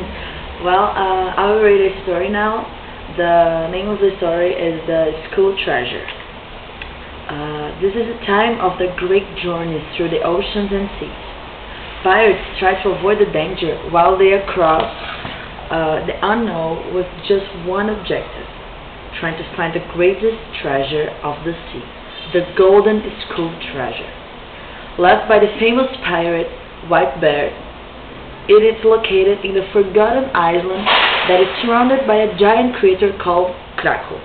I will read a story now. The name of the story is The School Treasure. This is a time of the great journeys through the oceans and seas. Pirates try to avoid the danger while they are across the unknown with just one objective, trying to find the greatest treasure of the sea, the Golden School Treasure. Left by the famous pirate White Bear, it is located in the forgotten island that is surrounded by a giant crater called Krakow.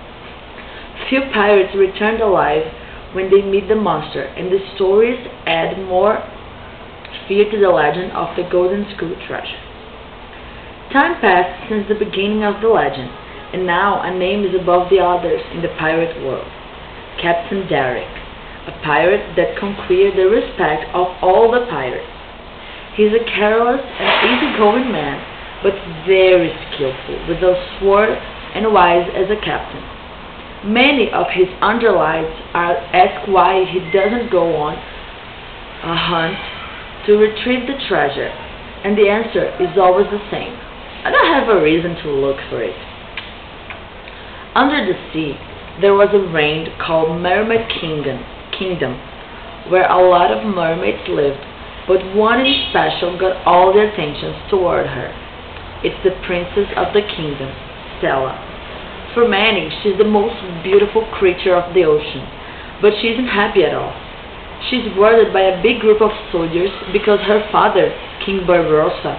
Few pirates returned alive when they meet the monster, and the stories add more fear to the legend of the Golden School Treasure. Time passed since the beginning of the legend, and now a name is above the others in the pirate world: Captain Derek, a pirate that conquered the respect of all the pirates. He is a careless and easygoing man, but very skillful, with a sword and wise as a captain. Many of his underlings ask why he doesn't go on a hunt to retrieve the treasure, and the answer is always the same: I don't have a reason to look for it. Under the sea, there was a realm called Mermaid Kingdom, where a lot of mermaids lived, but one in special got all the attention toward her. It's the princess of the kingdom, Stella. For many, she's the most beautiful creature of the ocean, but she isn't happy at all. She's worried by a big group of soldiers because her father, King Barbarossa,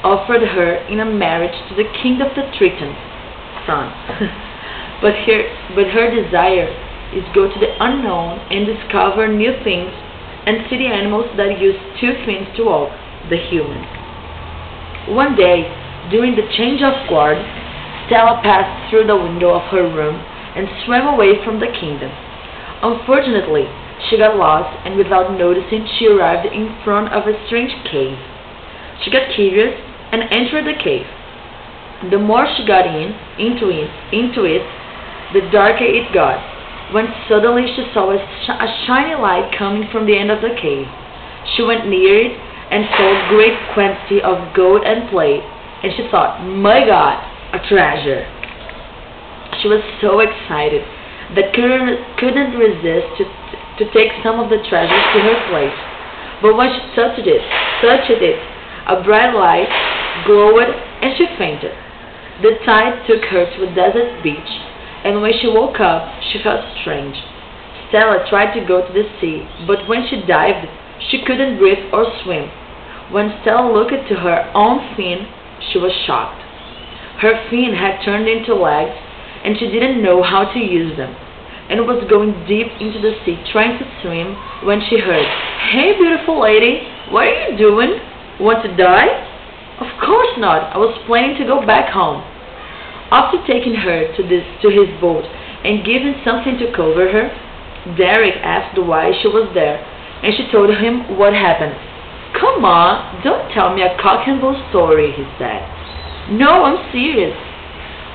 offered her in a marriage to the king of the Tritons, son. but her desire is go to the unknown and discover new things and see the animals that use two fins to walk, the humans. One day, during the change of guard, Stella passed through the window of her room and swam away from the kingdom. Unfortunately, she got lost, and without noticing, she arrived in front of a strange cave. She got curious and entered the cave. The more she got into it, the darker it got, when suddenly she saw a shiny light coming from the end of the cave. She went near it and saw a great quantity of gold and plate, and she thought, "My God, a treasure!" She was so excited that couldn't resist to take some of the treasures to her place. But when she touched it, a bright light glowed and she fainted. The tide took her to a desert beach, and when she woke up, she felt strange. Stella tried to go to the sea, but when she dived, she couldn't breathe or swim. When Stella looked to her own fin, she was shocked. Her fin had turned into legs, and she didn't know how to use them, and was going deep into the sea trying to swim when she heard, "Hey, beautiful lady, what are you doing? Want to die?" "Of course not. I was planning to go back home." After taking her to his boat and giving something to cover her, Derek asked why she was there, and she told him what happened. "Come on, don't tell me a cock and bull story," he said. "No, I'm serious."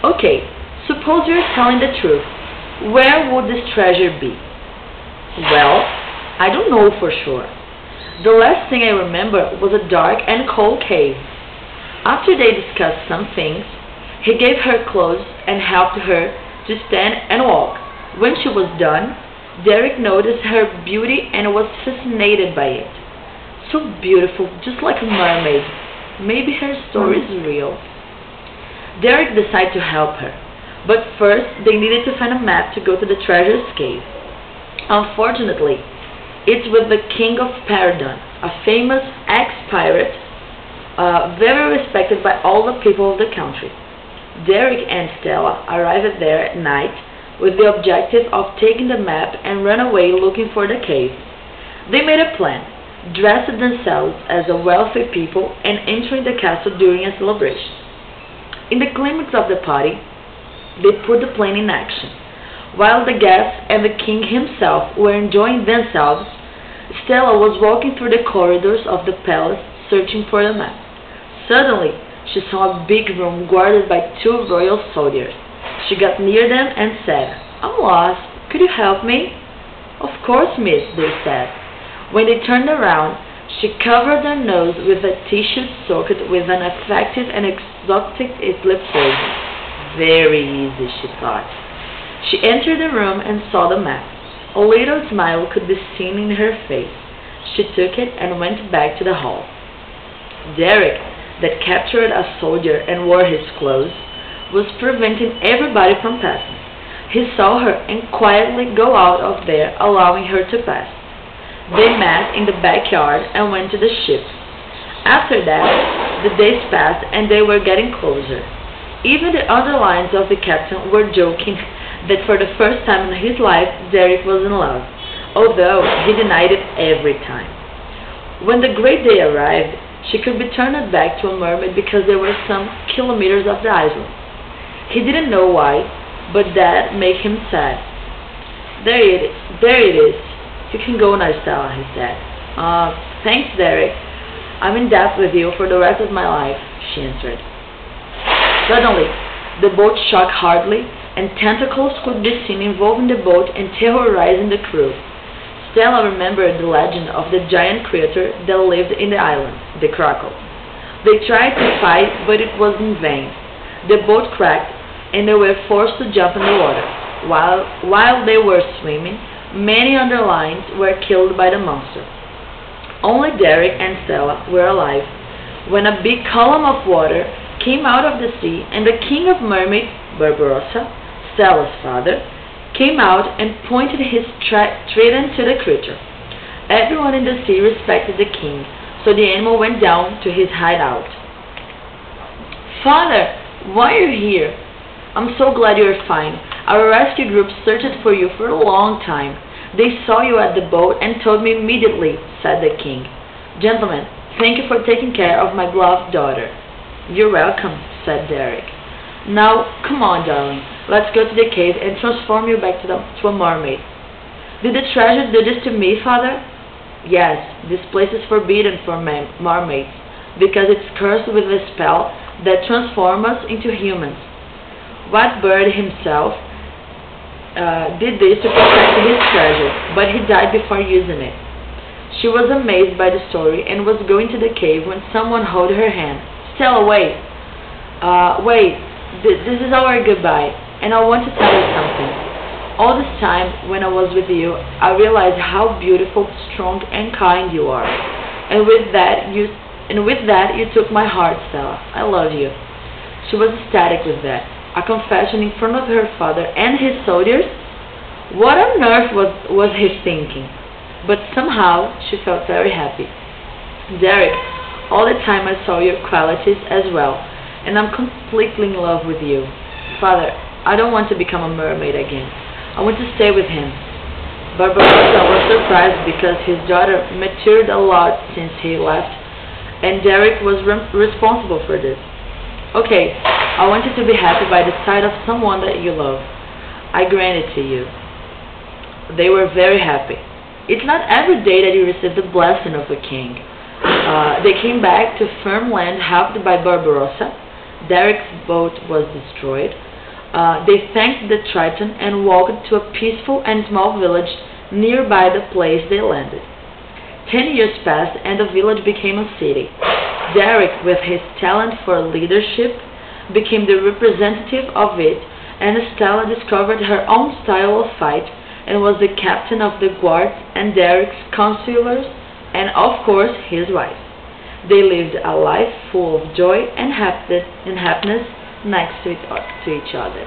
"Okay, suppose you're telling the truth. Where would this treasure be?" "Well, I don't know for sure. The last thing I remember was a dark and cold cave." After they discussed some things, he gave her clothes and helped her to stand and walk. When she was done, Derek noticed her beauty and was fascinated by it. So beautiful, just like a mermaid. Maybe her story is real. Derek decided to help her, but first they needed to find a map to go to the treasure's cave. Unfortunately, it's with the King of Paradon, a famous ex-pirate, very respected by all the people of the country. Derek and Stella arrived there at night with the objective of taking the map and run away looking for the cave. They made a plan, dressed themselves as a wealthy people, and entering the castle during a celebration. In the climax of the party, they put the plan in action. While the guests and the king himself were enjoying themselves, Stella was walking through the corridors of the palace searching for the map. Suddenly, she saw a big room guarded by two royal soldiers. She got near them and said, "I'm lost. Could you help me?" "Of course, miss," they said. When they turned around, She covered her nose with a tissue soaked with an effective and exotic Italy poison. Very easy, she thought. She entered the room and saw the map. A little smile could be seen in her face. She took it and went back to the hall. Derek, that captured a soldier and wore his clothes, was preventing everybody from passing. He saw her and quietly go out of there, allowing her to pass. They met in the backyard and went to the ship. After that, the days passed and they were getting closer. Even the underlines of the captain were joking that for the first time in his life Derek was in love, although he denied it every time. When the great day arrived, she could be turned back to a mermaid because they were some kilometers off the island. He didn't know why, but that made him sad. There it is. You can go now, Stella, he said. Thanks, Derek. I'm in debt with you for the rest of my life, she answered. Suddenly, the boat shook hardly, and tentacles could be seen involving the boat and terrorizing the crew. Stella remembered the legend of the giant creature that lived in the island, the Krakow. They tried to fight, but it was in vain. The boat cracked, and they were forced to jump in the water. While they were swimming, many underlines were killed by the monster. Only Derek and Stella were alive when a big column of water came out of the sea, and the king of mermaids, Barbarossa, Stella's father, came out and pointed his trident to the creature. Everyone in the sea respected the king, so the animal went down to his hideout. Father, why are you here? I'm so glad you're fine. Our rescue group searched for you for a long time. They saw you at the boat and told me immediately, said the king. Gentlemen, thank you for taking care of my beloved daughter. You're welcome, said Derek. Now, come on, darling. Let's go to the cave and transform you back to a mermaid. Did the treasure do this to me, father? Yes, this place is forbidden for mermaids, because it's cursed with a spell that transforms us into humans. White Bird himself did this to protect his treasure, but he died before using it. She was amazed by the story and was going to the cave when someone held her hand. Stella, wait. Wait, this is our goodbye, and I want to tell you something. All this time, when I was with you, I realized how beautiful, strong, and kind you are. And with that, you took my heart, Stella. I love you. She was ecstatic with that. A confession in front of her father and his soldiers? What on earth was he thinking? But somehow she felt very happy. Derek, all the time I saw your qualities as well, and I'm completely in love with you. Father, I don't want to become a mermaid again. I want to stay with him. Barbarossa was surprised because his daughter matured a lot since he left, and Derek was responsible for this. Okay, I want you to be happy by the side of someone that you love. I grant it to you. They were very happy. It's not every day that you receive the blessing of a king. They came back to firm land helped by Barbarossa. Derek's boat was destroyed. They thanked the Triton and walked to a peaceful and small village nearby the place they landed. 10 years passed and the village became a city. Derek, with his talent for leadership, became the representative of it, and Stella discovered her own style of fight and was the captain of the guards and Derek's counselors and, of course, his wife. They lived a life full of joy and happiness next to each other.